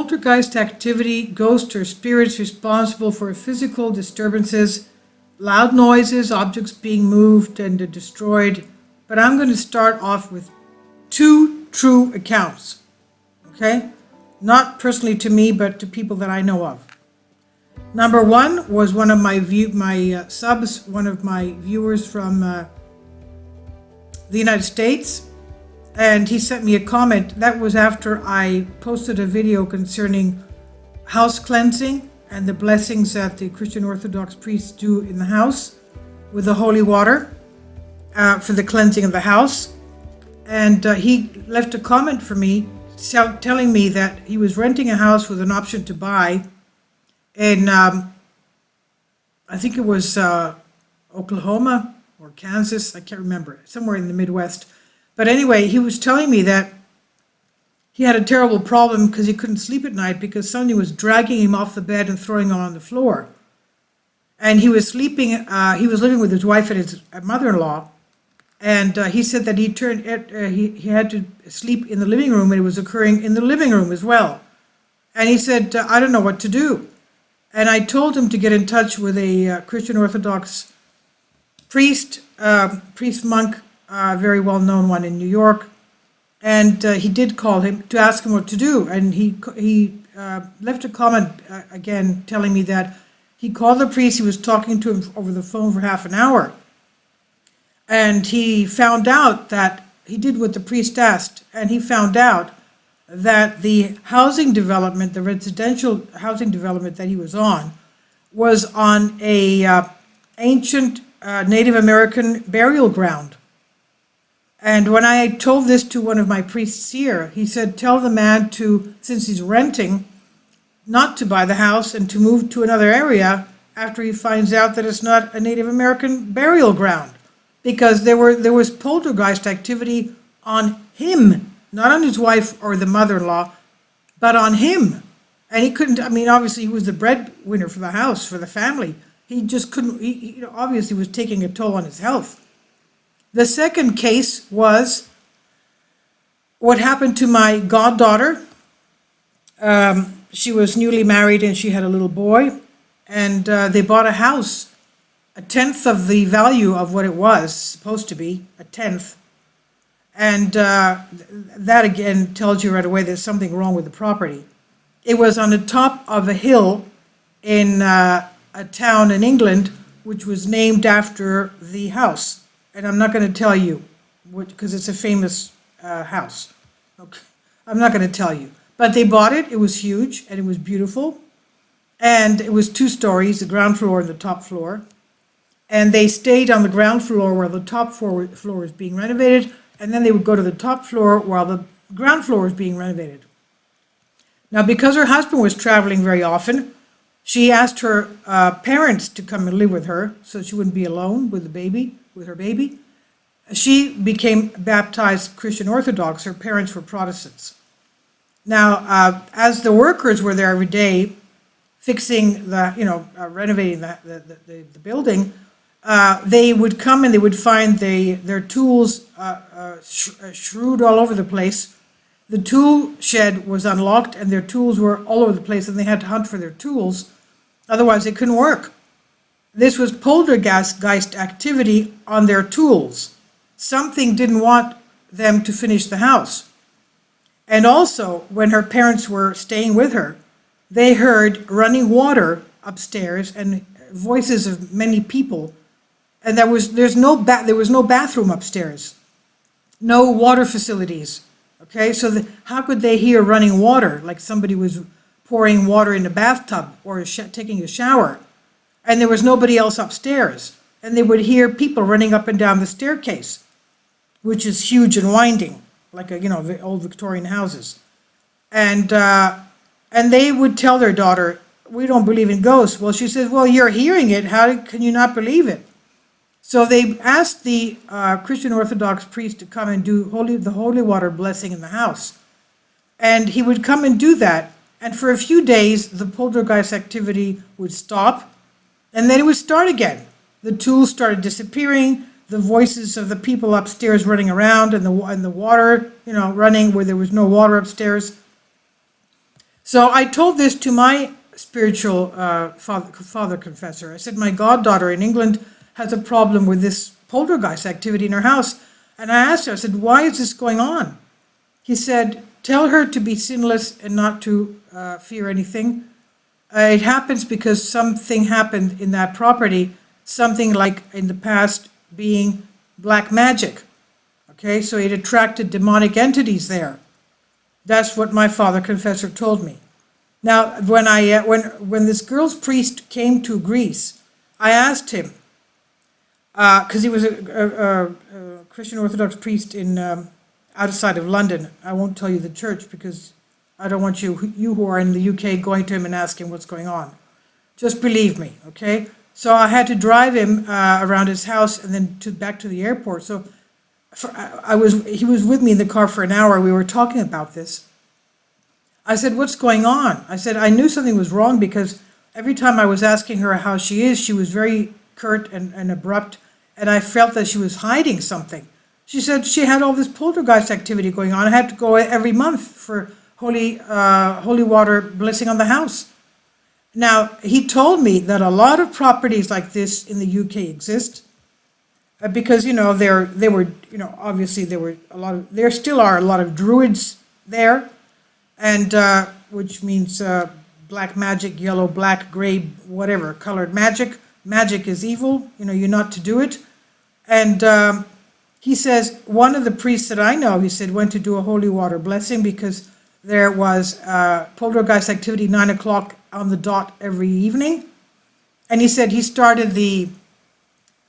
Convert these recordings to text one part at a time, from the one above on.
poltergeist activity, ghosts or spirits responsible for physical disturbances, loud noises, objects being moved and destroyed. But I'm going to start off with two true accounts, okay? Not personally to me, but to people that I know of. Number one was one of my subs, one of my viewers from the United States, and he sent me a comment. That was after I posted a video concerning house cleansing and the blessings that the Christian Orthodox priests do in the house with the holy water for the cleansing of the house. And he left a comment for me telling me that he was renting a house with an option to buy in, I think it was Oklahoma or Kansas, I can't remember, somewhere in the Midwest. But anyway, he was telling me that he had a terrible problem because he couldn't sleep at night because somebody was dragging him off the bed and throwing him on the floor. And he was sleeping, he was living with his wife and his mother-in-law. And he said that he had to sleep in the living room, and it was occurring in the living room as well. And he said, I don't know what to do. And I told him to get in touch with a Christian Orthodox priest, monk, very well-known one in New York. And he did call him to ask him what to do. And he left a comment again telling me that he called the priest. He was talking to him over the phone for half an hour. And he found out that he did what the priest asked. And he found out that the housing development, the residential housing development that he was on a ancient Native American burial ground. And when I told this to one of my priests here, he said, tell the man to, since he's renting, not to buy the house and to move to another area after he finds out that it's not a Native American burial ground. Because there was poltergeist activity on him, not on his wife or the mother-in-law, but on him. And he couldn't, obviously he was the breadwinner for the house, for the family. He just couldn't, he obviously was taking a toll on his health. The second case was what happened to my goddaughter. She was newly married and she had a little boy, and they bought a house, a tenth of the value of what it was supposed to be, a tenth. And that again tells you right away there's something wrong with the property. It was on the top of a hill in a town in England, which was named after the house. And I'm not going to tell you, because it's a famous house. Okay. I'm not going to tell you. But they bought it. It was huge, and it was beautiful. And it was 2 stories, the ground floor and the top floor. And they stayed on the ground floor while the top floor was being renovated, and then they would go to the top floor while the ground floor was being renovated. Now, because her husband was traveling very often, she asked her parents to come and live with her so she wouldn't be alone with her baby. She became baptized Christian Orthodox. Her parents were Protestants. Now, as the workers were there every day fixing renovating the building, they would come and they would find their tools strewed all over the place. The tool shed was unlocked and their tools were all over the place, and they had to hunt for their tools. Otherwise, they couldn't work. This was poltergeist activity on their tools. Something didn't want them to finish the house. And also, when her parents were staying with her, they heard running water upstairs and voices of many people. And there was no bathroom upstairs, no water facilities. Okay, so how could they hear running water, like somebody was pouring water in a bathtub or taking a shower? And there was nobody else upstairs. And they would hear people running up and down the staircase, which is huge and winding, like the old Victorian houses. And they would tell their daughter, we don't believe in ghosts. Well, she says, well, you're hearing it. How can you not believe it? So they asked the Christian Orthodox priest to come and do the holy water blessing in the house. And he would come and do that. And for a few days, the poltergeist activity would stop. And then it would start again. The tools started disappearing. The voices of the people upstairs running around, and the water, running where there was no water upstairs. So I told this to my spiritual father confessor. I said, my goddaughter in England has a problem with this poltergeist activity in her house. And I asked her, I said, why is this going on? He said, tell her to be sinless and not to fear anything. It happens because something happened in that property, something like in the past being black magic. Okay, so it attracted demonic entities there. That's what my father confessor told me. Now, when this girl's priest came to Greece, I asked him, because he was a Christian Orthodox priest in outside of London. I won't tell you the church because I don't want you who are in the UK going to him and asking what's going on. Just believe me, okay? So I had to drive him around his house and then back to the airport. So he was with me in the car for an hour. We were talking about this. I said, what's going on? I said, I knew something was wrong because every time I was asking her how she was very curt and abrupt, and I felt that she was hiding something. She said she had all this poltergeist activity going on. I had to go every month for holy water blessing on the house. Now, he told me that a lot of properties like this in the UK exist because, obviously there still are a lot of druids there, and which means black magic, yellow, black, gray, whatever, colored magic. Magic is evil, you're not to do it. And he says, one of the priests that I know, he said, went to do a holy water blessing because there was poltergeist activity 9 o'clock on the dot every evening. And he said he started the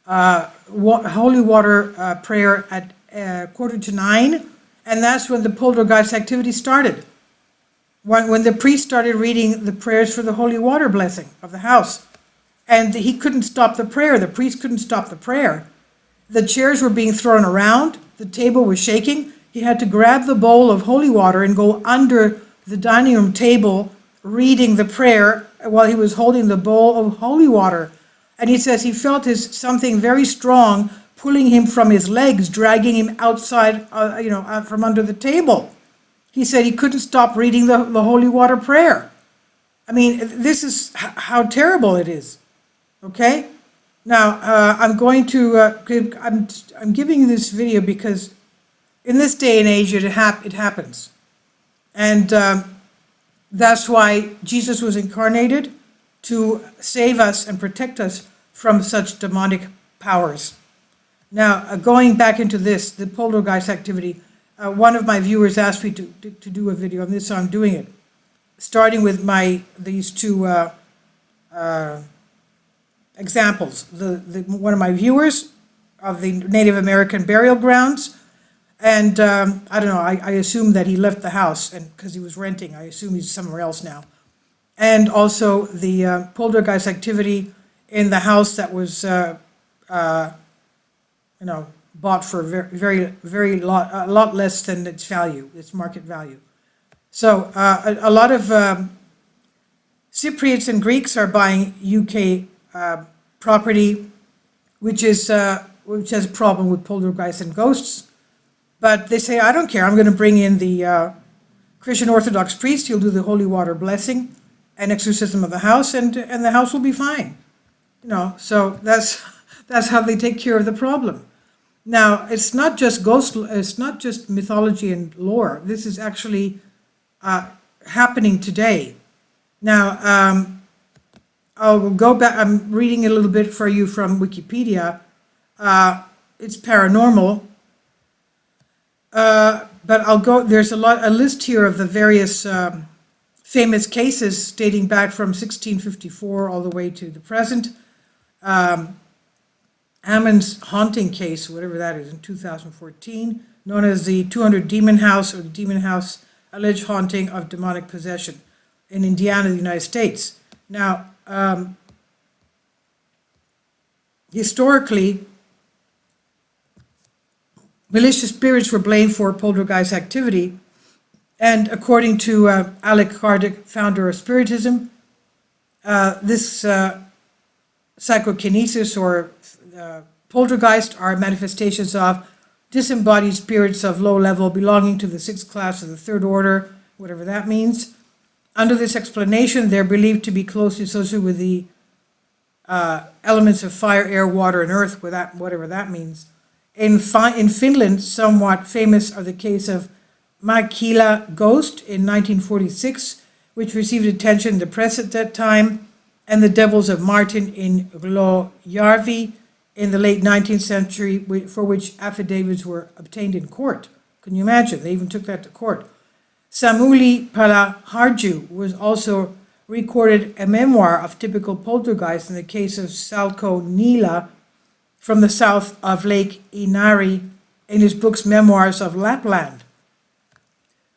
holy water prayer at 8:45, and that's when the poltergeist activity started. When the priest started reading the prayers for the holy water blessing of the house. And he couldn't stop the prayer. The priest couldn't stop the prayer. The chairs were being thrown around. The table was shaking. He had to grab the bowl of holy water and go under the dining room table reading the prayer while he was holding the bowl of holy water. And he says he felt something very strong pulling him from his legs, dragging him outside, out from under the table. He said he couldn't stop reading the holy water prayer. I mean, this is how terrible it is. Okay? Now, I'm going to, I'm giving you this video because in this day and age, it happens. And that's why Jesus was incarnated, to save us and protect us from such demonic powers. Now, going back into this, the poltergeist activity, one of my viewers asked me to do a video on this, so I'm doing it. Starting with these two examples. One of my viewers of the Native American burial grounds, and I don't know, I assume that he left the house and because he was renting. I assume he's somewhere else now. And also the poltergeist activity in the house that was, bought for a lot less than its value, its market value. So a lot of Cypriots and Greeks are buying UK property, which has a problem with poltergeists and ghosts. But they say, I don't care, I'm going to bring in the Christian Orthodox priest, he'll do the holy water blessing and exorcism of the house, and the house will be fine. So that's how they take care of the problem. Now, it's not just it's not just mythology and lore. This is actually happening today. Now, I'll go back. I'm reading a little bit for you from Wikipedia. It's paranormal. But I'll go, there's a list here of the various famous cases dating back from 1654 all the way to the present. Hammond's haunting case, whatever that is, in 2014, known as the 200 Demon House, or the Demon House alleged haunting of demonic possession in Indiana, the United States. Now, historically, malicious spirits were blamed for poltergeist activity, and according to Alec Kardec, founder of Spiritism, this psychokinesis or poltergeist are manifestations of disembodied spirits of low level belonging to the sixth class of the third order, whatever that means. Under this explanation, they're believed to be closely associated with the elements of fire, air, water, and earth, whatever that means. In Finland, somewhat famous are the case of Mäkelä ghost in 1946, which received attention in the press at that time, and the Devils of Martin in Glojärvi in the late 19th century, for which affidavits were obtained in court. Can you imagine? They even took that to court. Samuli Palaharju was also recorded a memoir of typical poltergeist in the case of Salko Niila from the south of Lake Inari in his books Memoirs of Lapland.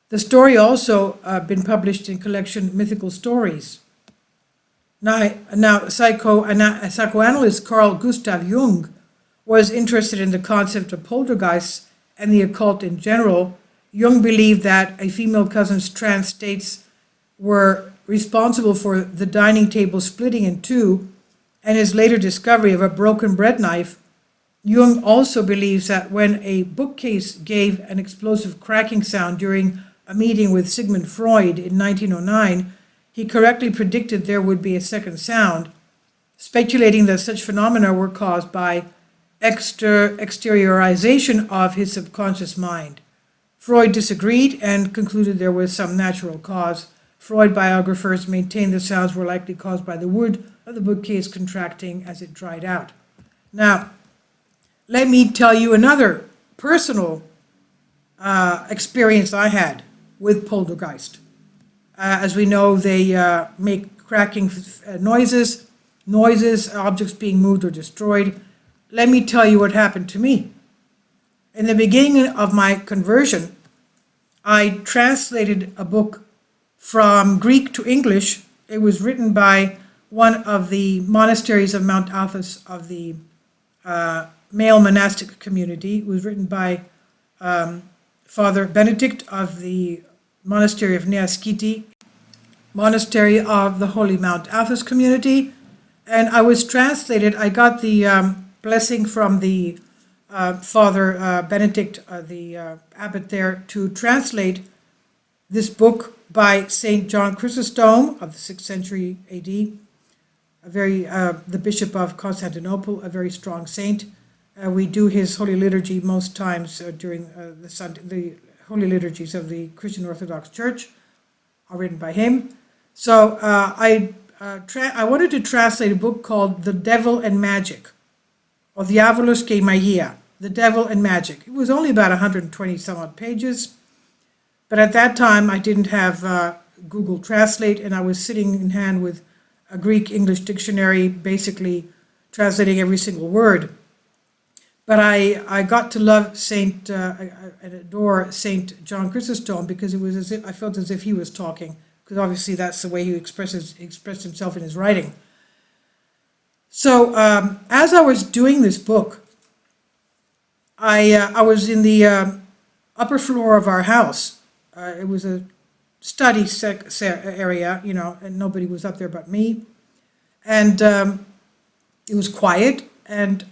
The story also been published in collection Mythical Stories. Now psychoanalyst Carl Gustav Jung was interested in the concept of poltergeists and the occult in general. Jung believed that a female cousin's trance states were responsible for the dining table splitting in two, and his later discovery of a broken bread knife. Jung also believes that when a bookcase gave an explosive cracking sound during a meeting with Sigmund Freud in 1909, he correctly predicted there would be a second sound, speculating that such phenomena were caused by exteriorization of his subconscious mind. Freud disagreed and concluded there was some natural cause. Freud biographers maintained the sounds were likely caused by the wood of the bookcase contracting as it dried out. Now, let me tell you another personal experience I had with poltergeist. As we know, they make cracking noises, objects being moved or destroyed. Let me tell you what happened to me. In the beginning of my conversion, I translated a book from Greek to English. It was written by one of the monasteries of Mount Athos of the male monastic community. It was written by Father Benedict of the monastery of Neaskiti, monastery of the Holy Mount Athos community. And I was translated, I got the blessing from the Father Benedict, the abbot there, to translate this book by Saint John Chrysostom of the 6th century AD, the Bishop of Constantinople, a very strong saint. We do his Holy Liturgy most times during the Holy Liturgies of the Christian Orthodox Church are written by him. So I wanted to translate a book called The Devil and Magic, or Diabolus και Magia, The Devil and Magic. It was only about 120 some odd pages, but at that time I didn't have Google Translate, and I was sitting in hand with a Greek-English dictionary, basically translating every single word. But I got to love and adore Saint John Chrysostom because it was as if I felt as if he was talking, because obviously that's the way he expressed himself in his writing. So as I was doing this book, I was in the upper floor of our house. It was a study area, and nobody was up there but me. And it was quiet, and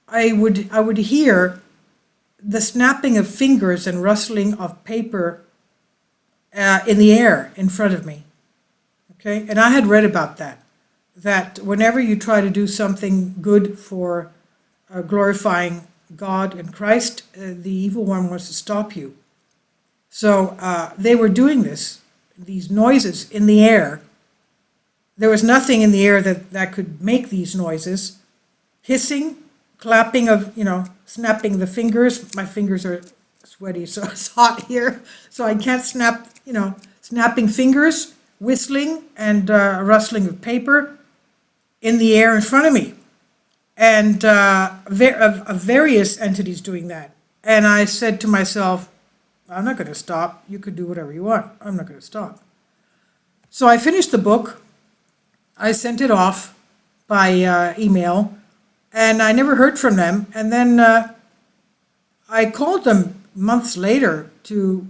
I would hear the snapping of fingers and rustling of paper in the air in front of me. Okay, and I had read about that whenever you try to do something good for glorifying God and Christ, the evil one wants to stop you. So they were doing these noises in the air. There was nothing in the air that could make these noises. Hissing, clapping of, snapping the fingers. My fingers are sweaty, so it's hot here. So I can't snap, snapping fingers, whistling, and rustling of paper in the air in front of me. And various entities doing that. And I said to myself, I'm not going to stop. You could do whatever you want. I'm not going to stop. So I finished the book. I sent it off by email, and I never heard from them. And then I called them months later to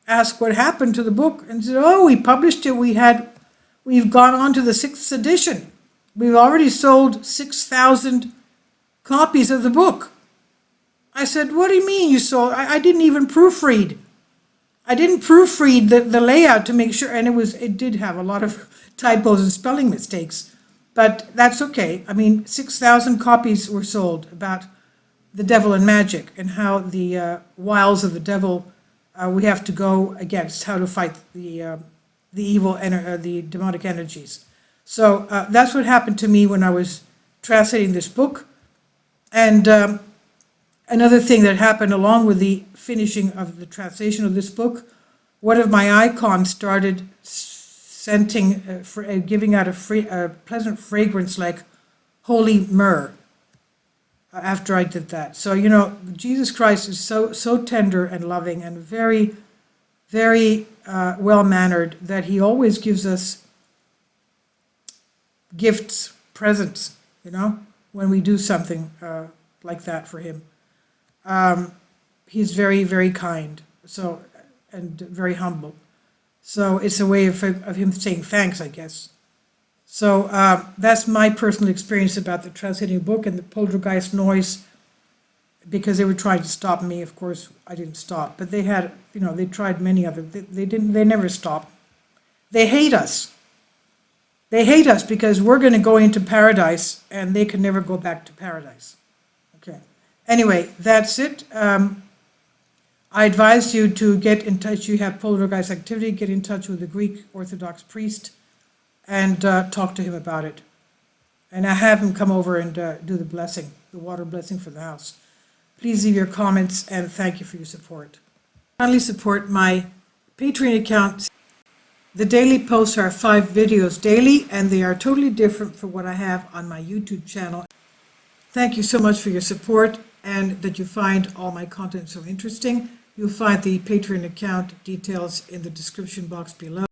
ask what happened to the book, and said, "Oh, we published it. We've gone on to the 6th edition. We've already sold 6,000 copies of the book." I said, "What do you mean you sold? I didn't even proofread. I didn't proofread the layout to make sure, and it did have a lot of typos and spelling mistakes, but that's okay. I mean, 6,000 copies were sold about the devil and magic and how the wiles of the devil we have to go against, how to fight the evil and the demonic energies. So that's what happened to me when I was translating this book. And another thing that happened along with the finishing of the translation of this book, one of my icons started scenting, giving out a pleasant fragrance like holy myrrh after I did that. So, you know, Jesus Christ is so tender and loving and very, very well-mannered that he always gives us gifts, presents, you know, when we do something like that for him. He's very, very kind, so, and very humble. So it's a way of him saying thanks, I guess. So that's my personal experience about the translating book and the poltergeist noise, because they were trying to stop me. Of course, I didn't stop, but they had, you know, they tried many other, they never stopped. They hate us. They hate us because we're going to go into paradise and they can never go back to paradise. Okay. Anyway, that's it. I advise you to get in touch. You have poltergeist activity, get in touch with the Greek Orthodox priest and talk to him about it. And I have him come over and do the blessing, the water blessing for the house. Please leave your comments and thank you for your support. Kindly support my Patreon account. The daily posts are 5 videos daily, and they are totally different from what I have on my YouTube channel. Thank you so much for your support and that you find all my content so interesting. You'll find the Patreon account details in the description box below.